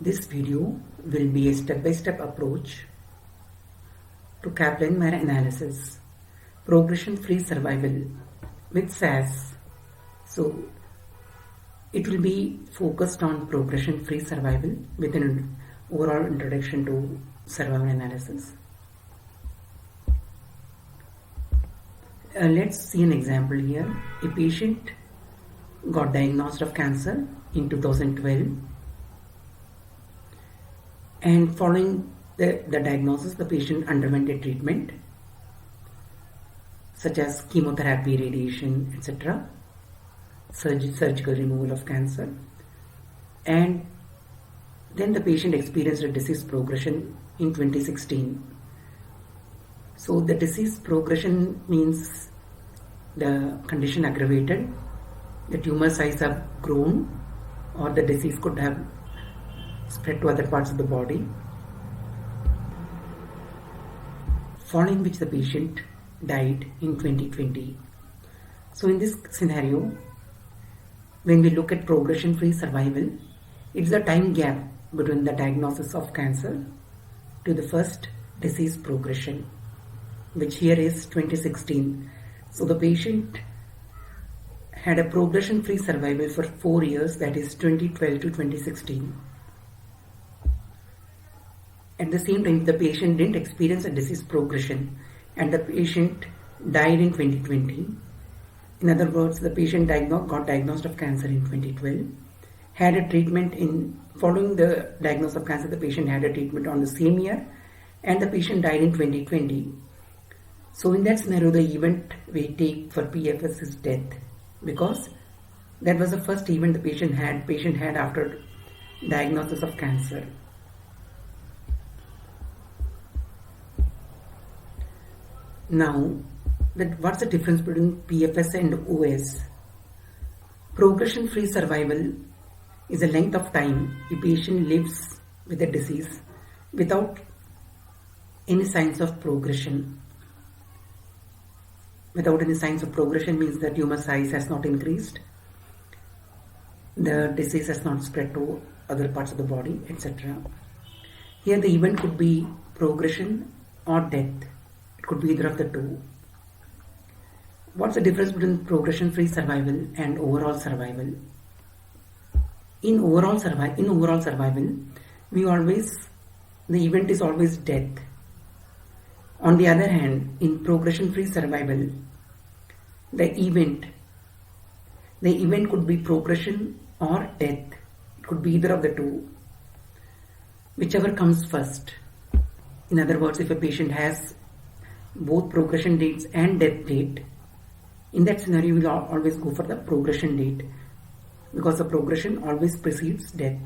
This video will be a step-by-step approach to Kaplan-Meier analysis, progression-free survival with SAS. So it will be focused on progression-free survival with an overall introduction to survival analysis. Let's see an example here. A patient got diagnosed of cancer in 2012, and following the diagnosis, the patient underwent a treatment such as chemotherapy, radiation, etc., surgical removal of cancer, and then the patient experienced a disease progression in 2016. So the disease progression means the condition aggravated, the tumor size have grown, or the disease could have spread to other parts of the body, following which the patient died in 2020. So in this scenario, when we look at progression-free survival, it's the time gap between the diagnosis of cancer to the first disease progression, which here is 2016. So the patient had a progression-free survival for 4 years, that is 2012 to 2016. At the same time, the patient didn't experience a disease progression and the patient died in 2020. In other words, the patient got diagnosed of cancer in 2012, had a treatment following the diagnosis of cancer, the patient had a treatment on the same year, and the patient died in 2020. So in that scenario, the event we take for PFS is death, because that was the first event the patient had after diagnosis of cancer. Now, what's the difference between PFS and OS? Progression-free survival is a length of time a patient lives with a disease without any signs of progression. Without any signs of progression means the tumor size has not increased, the disease has not spread to other parts of the body, etc. Here the event could be progression or death. It could be either of the two. What's the difference between progression-free survival and overall survival? In overall survival, the event is always death. On the other hand, in progression-free survival, the event could be progression or death. It could be either of the two, whichever comes first. In other words, if a patient has both progression dates and death date, in that scenario, we will always go for the progression date, because the progression always precedes death.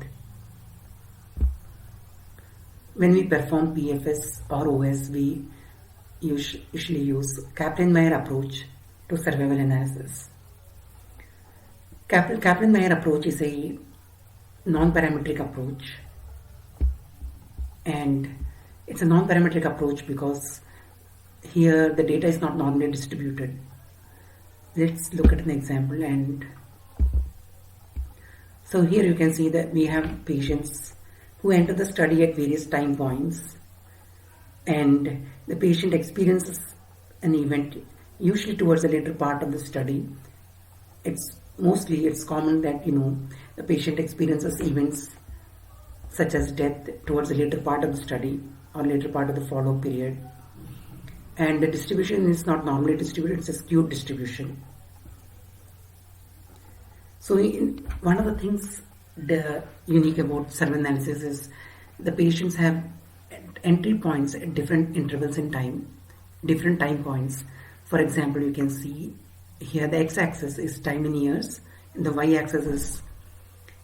When we perform PFS or OS, we usually use Kaplan-Meier approach to survival analysis. Kaplan-Meier approach is a non-parametric approach, and it's a non-parametric approach because here the data is not normally distributed. Let's look at an example. And so here you can see that we have patients who enter the study at various time points, and the patient experiences an event usually towards the later part of the study. It's common that the patient experiences events such as death towards the later part of the study or later part of the follow-up period, and the distribution is not normally distributed, it's a skewed distribution. So one of the things unique about survival analysis is the patients have entry points at different intervals in time, different time points. For example, you can see here the x-axis is time in years, and the y-axis is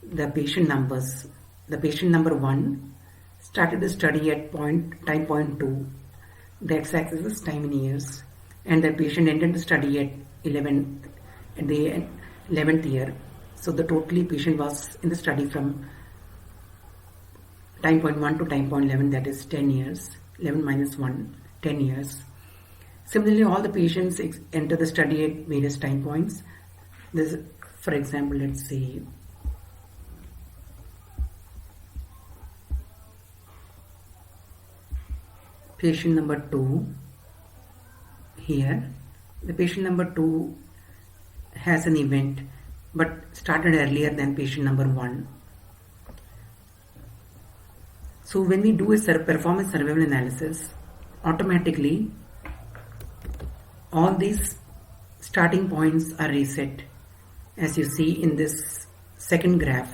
the patient numbers. The patient number 1 started the study at time point 2. The x-axis is time in years, and the patient ended the study at the 11th year. So the totally patient was in the study from time point 1 to time point 11, that is 10 years. 11 minus 1, 10 years. Similarly, all the patients enter the study at various time points. This, for example, let's say patient number 2 here. The patient number 2 has an event but started earlier than patient number 1. So when we do a perform a survival analysis, automatically all these starting points are reset, as you see in this second graph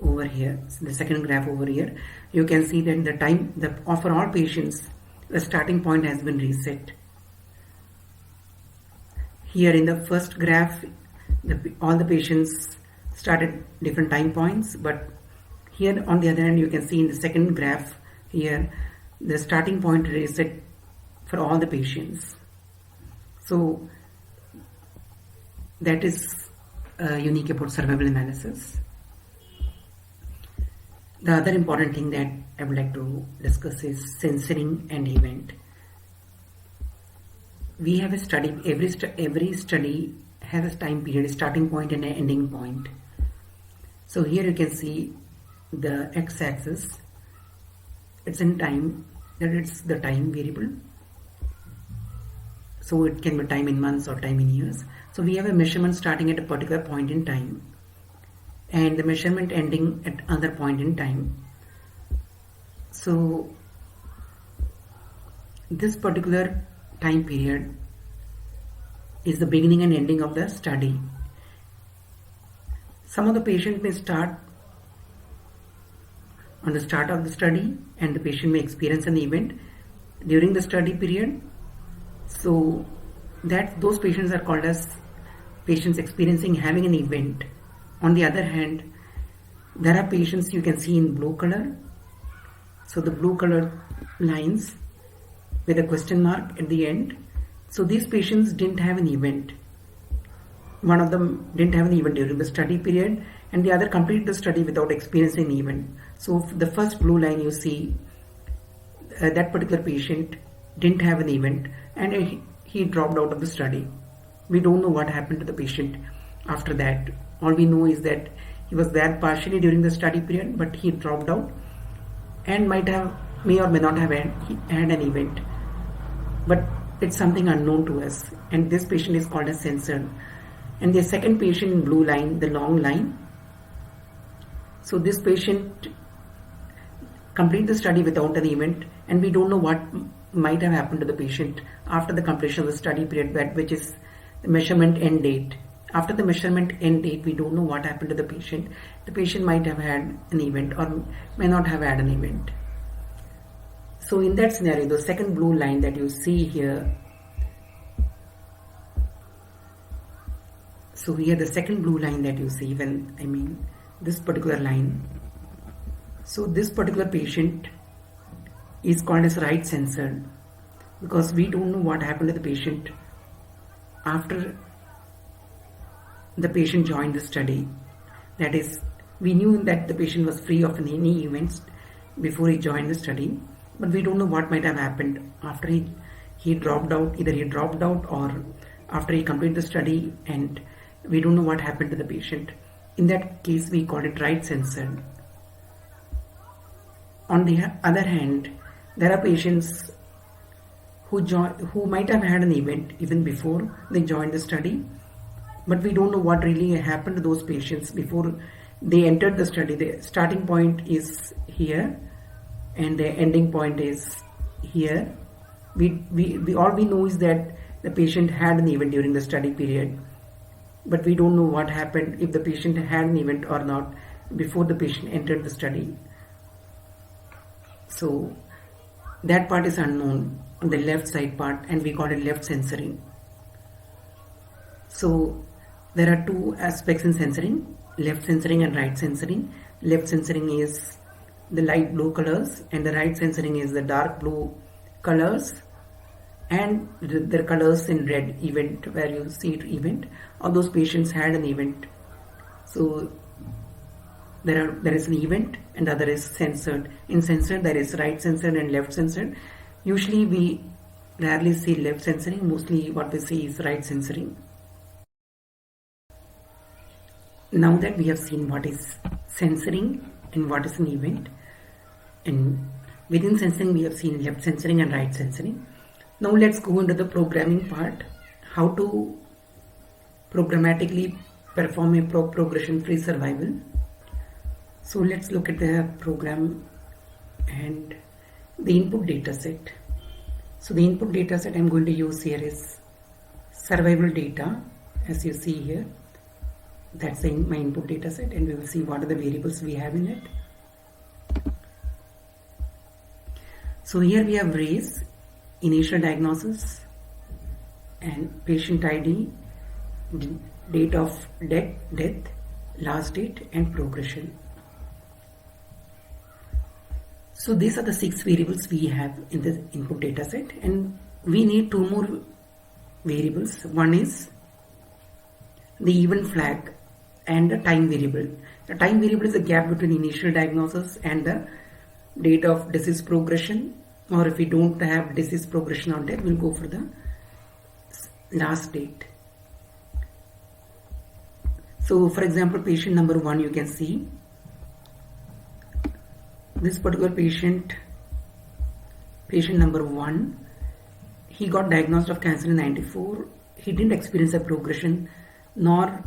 over here. So the second graph over here, you can see that the time for all patients, the starting point has been reset. Here in the first graph, all the patients started different time points, but here on the other hand, you can see in the second graph here, the starting point reset for all the patients. So that is unique about survival analysis. The other important thing that I would like to discuss is censoring and event. We have a study, every study has a time period, a starting point and an ending point. So here you can see the x-axis, it's in time, that it's the time variable. So it can be time in months or time in years. So we have a measurement starting at a particular point in time and the measurement ending at another point in time. So this particular time period is the beginning and ending of the study. Some of the patients may start on the start of the study and the patient may experience an event during the study period. So that those patients are called as patients experiencing having an event. On the other hand, there are patients you can see in blue color. So the blue color lines with a question mark at the end. So these patients didn't have an event. One of them didn't have an event during the study period and the other completed the study without experiencing an event. So the first blue line you see, that particular patient didn't have an event and he dropped out of the study. We don't know what happened to the patient after that. All we know is that he was there partially during the study period, but he dropped out and may or may not have had an event. But it's something unknown to us, and this patient is called as censored. And the second patient in blue line, the long line. So this patient completed the study without an event, and we don't know what might have happened to the patient after the completion of the study period, which is the measurement end date. After the measurement end date, we don't know what happened to the patient. The patient might have had an event or may not have had an event. So in that scenario, the second blue line that you see here, so here the second blue line that you see, this particular line. So this particular patient is called as right censored because we don't know what happened to the patient after the patient joined the study. That is, we knew that the patient was free of any events before he joined the study, but we don't know what might have happened after he dropped out. Either he dropped out or after he completed the study, and we don't know what happened to the patient. In that case, we call it right censored. On the other hand, there are patients who might have had an event even before they joined the study, but we don't know what really happened to those patients before they entered the study. The starting point is here and the ending point is here. All we know is that the patient had an event during the study period, but we don't know what happened, if the patient had an event or not, before the patient entered the study. So that part is unknown on the left side part, and we call it left censoring. So there are two aspects in censoring, left censoring and right censoring. Left censoring is the light blue colors and the right censoring is the dark blue colors, and the colors in red, event, where you see it event. All those patients had an event. So there is an event and the other is censored. In censored there is right censored and left censored. Usually we rarely see left censoring, mostly what we see is right censoring. Now that we have seen what is censoring and what is an event, and Within censoring, we have seen left censoring and right censoring. Now let's go into the programming part. How to programmatically perform a progression-free survival. So let's look at the program and the input data set. So the input data set I'm going to use here is survival data, as you see here. That's my input data set, and we will see what are the variables we have in it. So here we have race, initial diagnosis, and patient ID, date of death, last date, and progression. So these are the 6 variables we have in the input data set, and we need 2 more variables. One is the event flag and the time variable. The time variable is the gap between initial diagnosis and the date of disease progression, or if we don't have disease progression or death, we'll go for the last date. So for example, patient number 1, you can see this particular patient number 1, he got diagnosed of cancer in 94. He didn't experience a progression, nor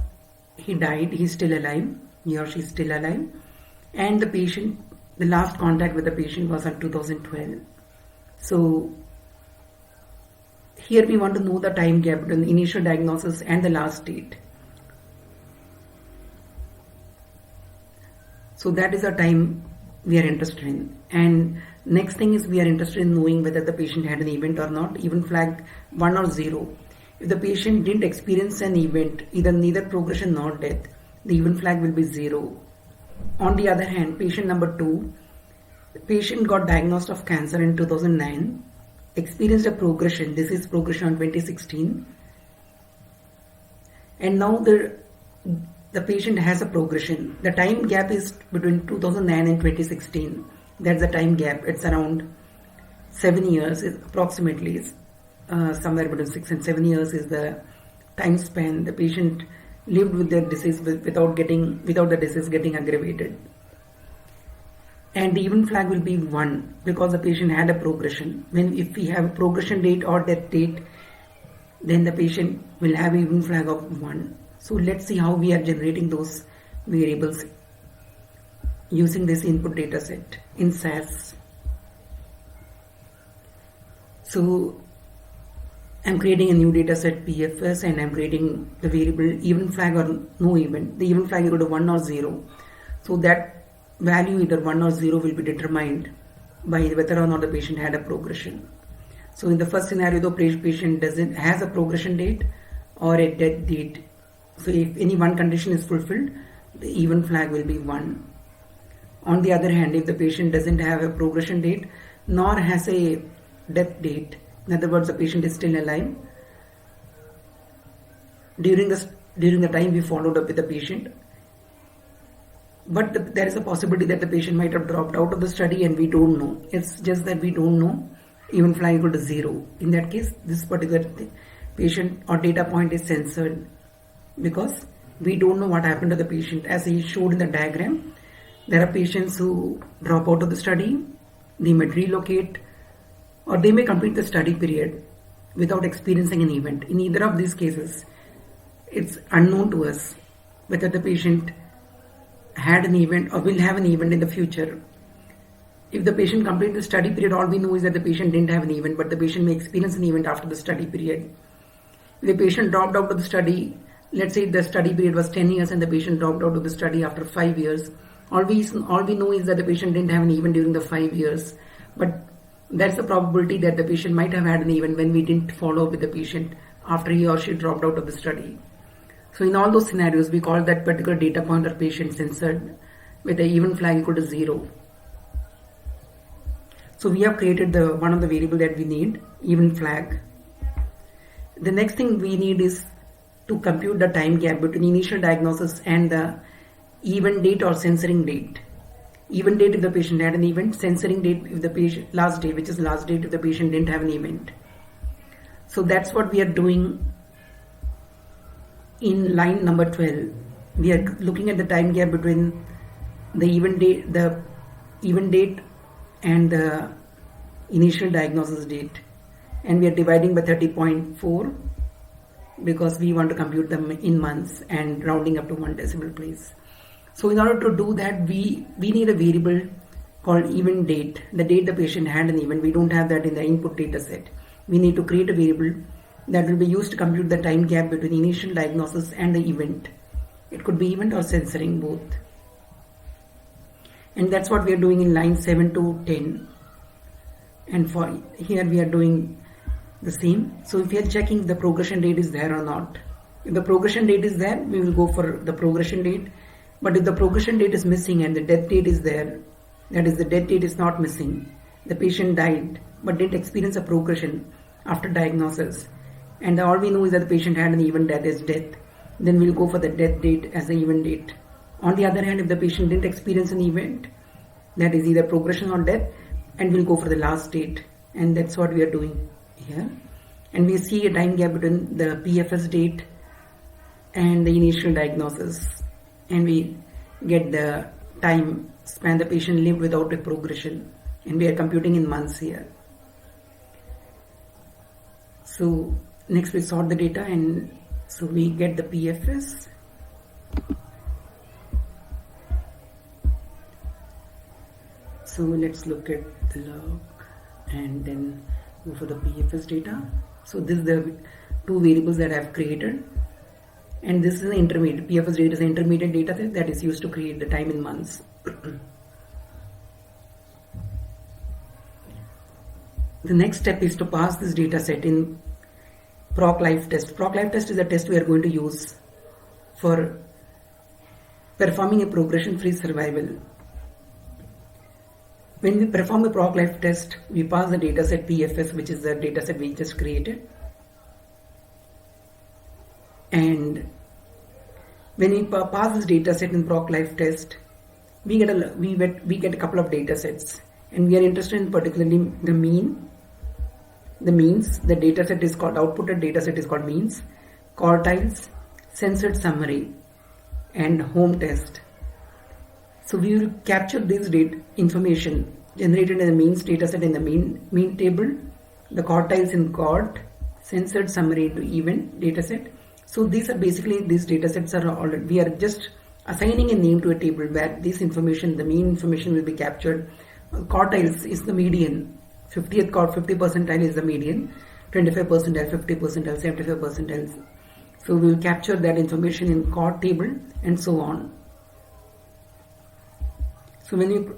he died. He's still alive, he or she is still alive. And the last contact with the patient was in 2012. So here we want to know the time gap between the initial diagnosis and the last date. So that is the time we are interested in. And next thing is we are interested in knowing whether the patient had an event or not. Event flag 1 or 0. If the patient didn't experience an event, neither progression nor death, the event flag will be 0. On the other hand, patient number 2, the patient got diagnosed of cancer in 2009, experienced a progression, disease progression in 2016, and now the patient has a progression. The time gap is between 2009 and 2016. That's the time gap. It's around 7 years, approximately. Somewhere between 6 and 7 years is the time span the patient lived with their disease without the disease getting aggravated. And the event flag will be 1 because the patient had a progression. If we have a progression date or death date, then the patient will have an event flag of 1. So let's see how we are generating those variables using this input data set in SAS. So I'm creating a new data set PFS, and I'm creating the variable event flag or no event. The event flag equal to 1 or 0. So that value either 1 or 0 will be determined by whether or not the patient had a progression. So in the first scenario, the patient has a progression date or a death date. So if any one condition is fulfilled, the event flag will be 1. On the other hand, if the patient doesn't have a progression date nor has a death date, in other words, the patient is still alive, during the time we followed up with the patient, but there is a possibility that the patient might have dropped out of the study and we don't know. It's just that we don't know. Event flag equal to 0. In that case, this particular patient or data point is censored because we don't know what happened to the patient. As I showed in the diagram, there are patients who drop out of the study, they may relocate, or they may complete the study period without experiencing an event. In either of these cases, it's unknown to us whether the patient had an event or will have an event in the future. If the patient completed the study period, all we know is that the patient didn't have an event, but the patient may experience an event after the study period. If the patient dropped out of the study, let's say the study period was 10 years and the patient dropped out of the study after 5 years, all we know is that the patient didn't have an event during the 5 years. But that's the probability that the patient might have had an event when we didn't follow up with the patient after he or she dropped out of the study. So in all those scenarios, we call that particular data point or patient censored with the event flag equal to 0. So we have created one of the variable that we need, event flag. The next thing we need is to compute the time gap between initial diagnosis and the event date or censoring date. Event date if the patient had an event, censoring date if the patient, last date, which is last date if the patient didn't have an event. So that's what we are doing in line number 12. We are looking at the time gap between the event date and the initial diagnosis date, and we are dividing by 30.4 because we want to compute them in months and rounding up to 1 decimal place. So in order to do that, we need a variable called event date, the date the patient had an event. We don't have that in the input data set. We need to create a variable that will be used to compute the time gap between initial diagnosis and the event. It could be event or censoring, both. And that's what we are doing in line 7 to 10. And for here we are doing the same. So if we are checking the progression date is there or not. If the progression date is there, we will go for the progression date. But if the progression date is missing and the death date is there, that is, the death date is not missing, the patient died but didn't experience a progression after diagnosis, and all we know is that the patient had an event that is death, then we'll go for the death date as the event date. On the other hand, if the patient didn't experience an event, that is either progression or death, and we'll go for the last date, and that's what we are doing here. And we see a time gap between the PFS date and the initial diagnosis, and we get the time span the patient lived without a progression, and we are computing in months here. So next we sort the data, and so we get the PFS. So let's look at the log and then go for the PFS data. So this is the two variables that I have created, and this is an intermediate. PFS data is an intermediate data set that is used to create the time in months. The next step is to pass this data set in PROC-Life test. PROC-Life test is a test we are going to use for performing a progression-free survival. When we perform the PROC-Life test, we pass the data set PFS, which is the data set we just created. And when we pass this data set in PROC-Life test, we get a couple of data sets, and we are interested in particularly the means. The data set is called outputted data set is called means, quartiles, censored summary, and home test. So we will capture this data information generated in the means data set in the mean table, the quartiles in quart, censored summary into event data set. So these data sets are already, we are just assigning a name to a table where this information, the mean information, will be captured. Quartiles is the median. 50th quart, 50 percentile is the median, 25 percentile, 50 percentile, 75 percentile. So we will capture that information in quart table and so on. So when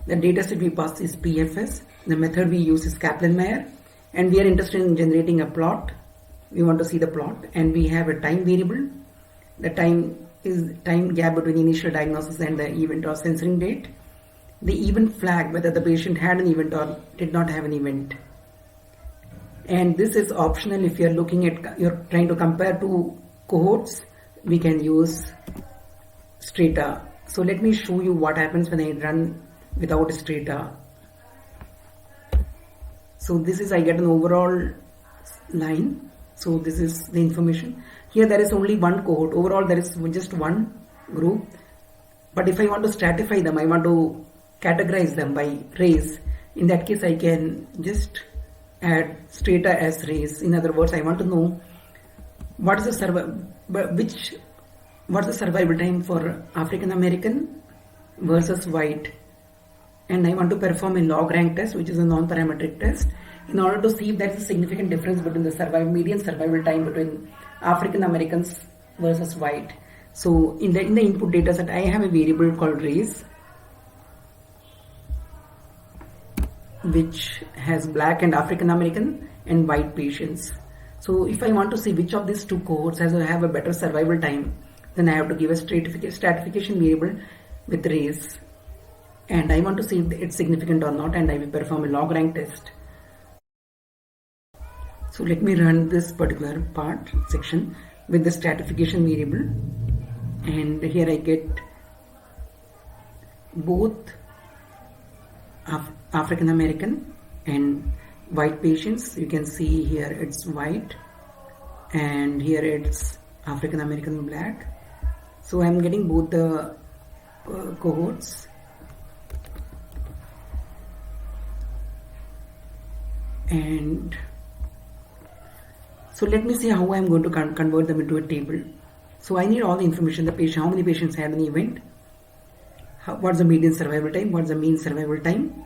the data set we pass is PFS, the method we use is Kaplan-Meier, and we are interested in generating a plot. We want to see the plot, and we have a time variable. The time is time gap between initial diagnosis and the event or censoring date. The event flag, whether the patient had an event or did not have an event. And this is optional if you're you're trying to compare two cohorts, we can use strata. So let me show you what happens when I run without strata. So this is, I get an overall line. So this is the information. Here there is only one cohort. Overall there is just one group. But if I want to stratify them, I want to categorize them by race. In that case, I can just add strata as race. In other words, I want to know what's the survival time for African American versus white, and I want to perform a log rank test, which is a non-parametric test, in order to see if there is a significant difference between the median survival time between African Americans versus white. So in the input data set, I have a variable called race, which has black and African American and white patients. So if I want to see which of these two cohorts have a better survival time, then I have to give a stratification variable with race, and I want to see if it's significant or not, and I will perform a log rank test. So let me run this particular section with the stratification variable, and here I get both African American and white patients. You can see here it's white, and here it's African American black. So I'm getting both the cohorts. And so let me see how I am going to convert them into a table. So I need all the information, the patient, how many patients had an event, what's the median survival time, what's the mean survival time,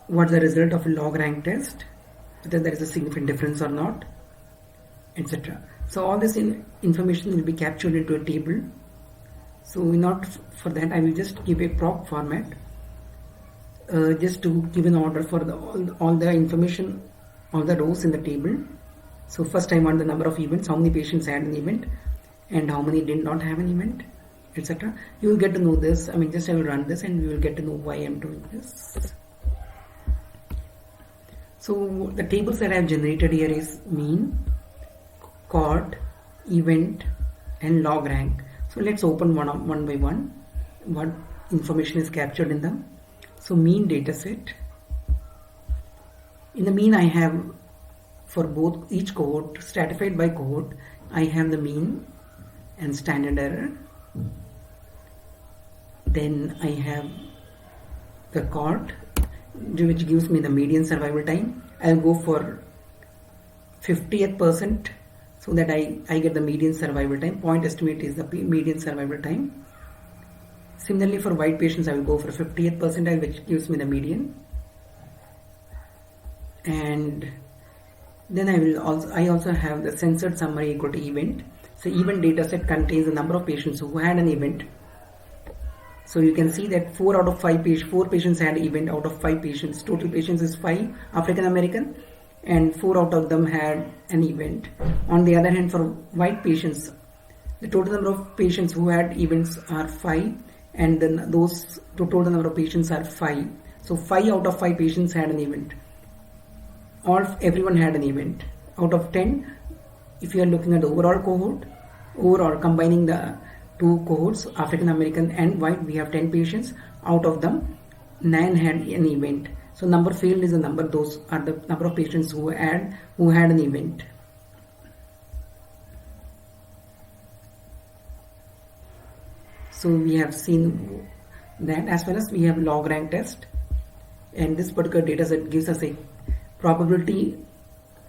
what's the result of a log rank test, whether there is a significant difference or not, etc. So all this information will be captured into a table. So in order for that, I will just give a prop format, just to give an order for all the information, all the rows in the table. So first I want the number of events, how many patients had an event and how many did not have an event, etc. You will get to know this. I will run this and you will get to know why I am doing this. So the tables that I have generated here is mean, chord, event and log rank. So let's open one by one what information is captured in them. So mean dataset. In the mean I have, for both each cohort, stratified by cohort, I have the mean and standard error. Then I have the chord, which gives me the median survival time. I'll go for 50th percent so that I get the median survival time. Point estimate is the median survival time. Similarly, for white patients, I will go for 50th percentile, which gives me the median. And then I also have the censored summary equal to event. So event data set contains the number of patients who had an event. So you can see that 4 out of 5 patients, 4 patients had event out of 5 patients. Total patients is 5 African American, and 4 out of them had an event. On the other hand, for white patients, the total number of patients who had events are 5, and then the total number of patients are 5. So 5 out of 5 patients had an event. Everyone had an event. Out of 10, if you are looking at the overall cohort, overall combining the two cohorts, African American and white, we have 10 patients. Out of them, 9 had an event. So number failed is the number, those are the number of patients who had an event. So we have seen that, as well as we have log rank test, and this particular data set gives us a probability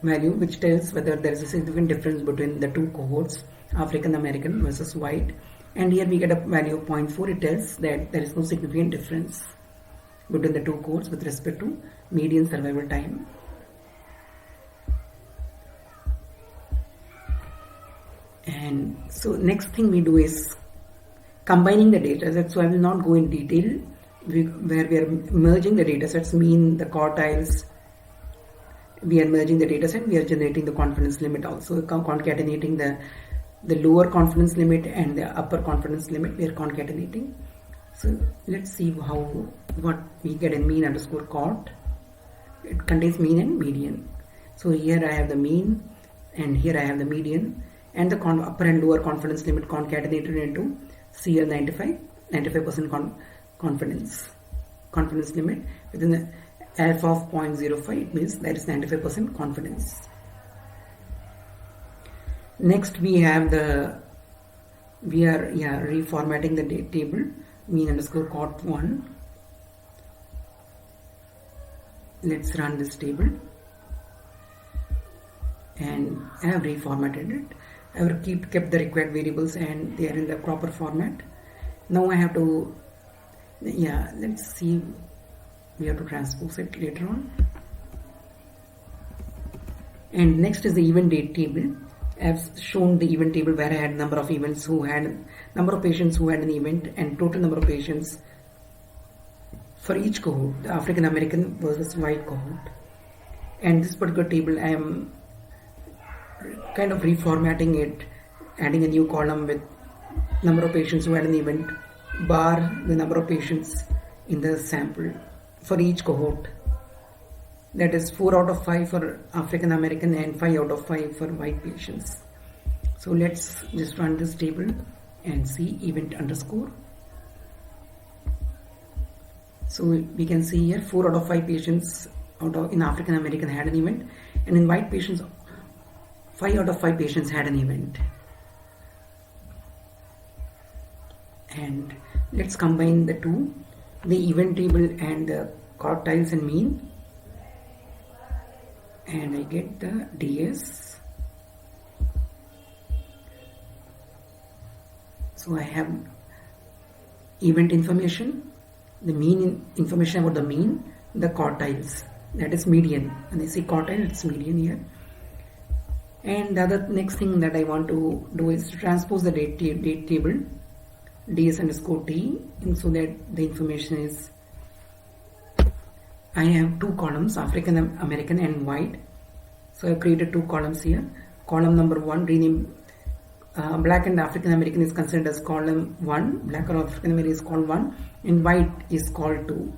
value which tells whether there is a significant difference between the two cohorts, African American versus white. And here we get a value of 0.4. It tells that there is no significant difference between the two cohorts with respect to median survival time. And so next thing we do is combining the data sets. So I will not go in detail where we are merging the data sets, mean the quartiles. We are merging the data set, we are generating the confidence limit also, concatenating the lower confidence limit and the upper confidence limit, we are concatenating. So let's see what we get in mean underscore chord. It contains mean and median. So here I have the mean and here I have the median, and the upper and lower confidence limit concatenated into CL 95% confidence limit within the alpha of 0.05. It means there is 95% confidence. Next we are reformatting the table, mean underscore chord 1. Let's run this table, and I have reformatted it. I have kept the required variables and they are in the proper format. Now I have to, let's see, we have to transpose it later on. And next is the event date table. I have shown the event table where I had number of events number of patients who had an event and total number of patients for each cohort, the African American versus white cohort. And this particular table I am kind of reformatting it, adding a new column with number of patients who had an event bar the number of patients in the sample for each cohort. That is 4 out of 5 for African American and 5 out of 5 for white patients. So let's just run this table and see event underscore. So we can see here 4 out of 5 patients in African American had an event, and in white patients 5 out of 5 patients had an event. And let's combine the two, the event table and the quartiles and mean. and I get the DS. So I have event information, the mean information about the mean, the quartiles, that is median. When I say quartile, it's median here. And the other next thing that I want to do is to transpose the date table ds underscore t, and so that the information is, I have two columns, African American and white. So I have created two columns here. Column number 1, rename black and African American is considered as column 1, black or African American is called 1, and white is called 2.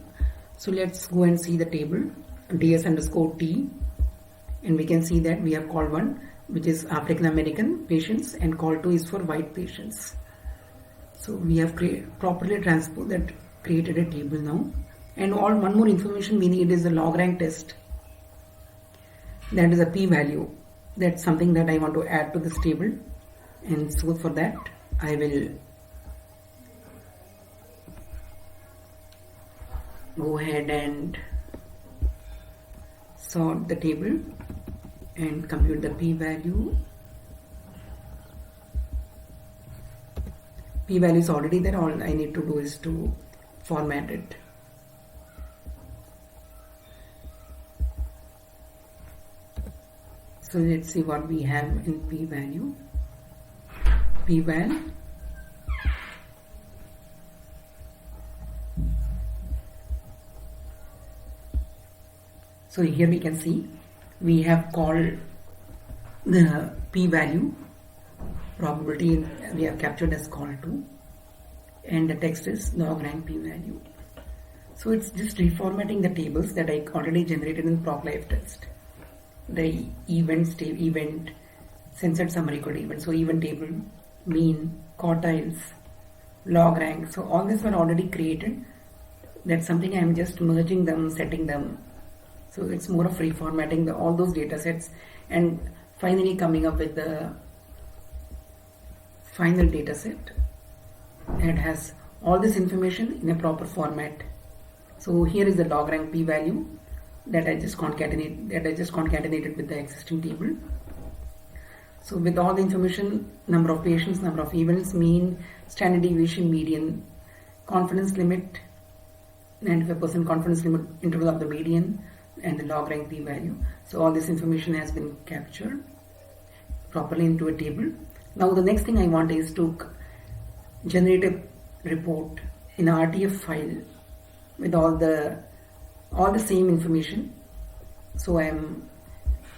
So let's go and see the table ds underscore t, and we can see that we have call 1, which is African American patients, and call 2 is for white patients. So we have properly transposed that, created a table now. And one more information we need is the log rank test. That is a p-value. That's something that I want to add to this table. And so for that, I will go ahead and sort the table and compute the p-value. P-value is already there. All I need to do is to format it. So let's see what we have in p-value. P-val. So here we can see we have called the p-value probability, we have captured as call 2, and the text is log rank p-value. So it's just reformatting the tables that I already generated in proc live test. The event, censored summary code event, so event table, mean, quartiles, log rank. So all these were already created. That's something I'm just merging them, setting them. So it's more of reformatting all those data sets and finally coming up with the final data set and has all this information in a proper format. So here is the log rank p-value that I just concatenated with the existing table. So with all the information, number of patients, number of events, mean, standard deviation, median, confidence limit, 95% confidence limit interval of the median, and the log rank p-value. So all this information has been captured properly into a table. Now the next thing I want is to generate a report in an RTF file with all the same information. So I am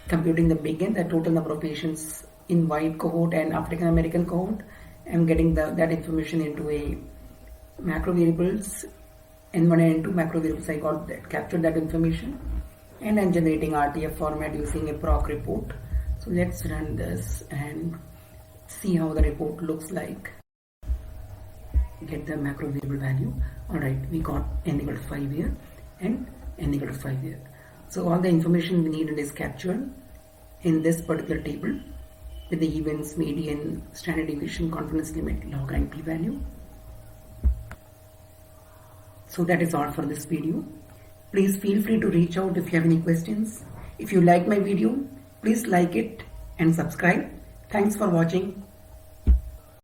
computing the big N, the total number of patients in white cohort and African American cohort. I am getting that information into a macro variables, N1 and N2 macro variables. I got that, captured that information, and I am generating RTF format using a proc report. So let's run this and see how the report looks like. Get the macro variable value. Alright, we got n equal to 5 here and n equal to 5 here. So all the information we needed is captured in this particular table with the events, median, standard deviation, confidence limit, log rank p-value. So that is all for this video. Please feel free to reach out if you have any questions. If you like my video, please like it and subscribe. Thanks for watching.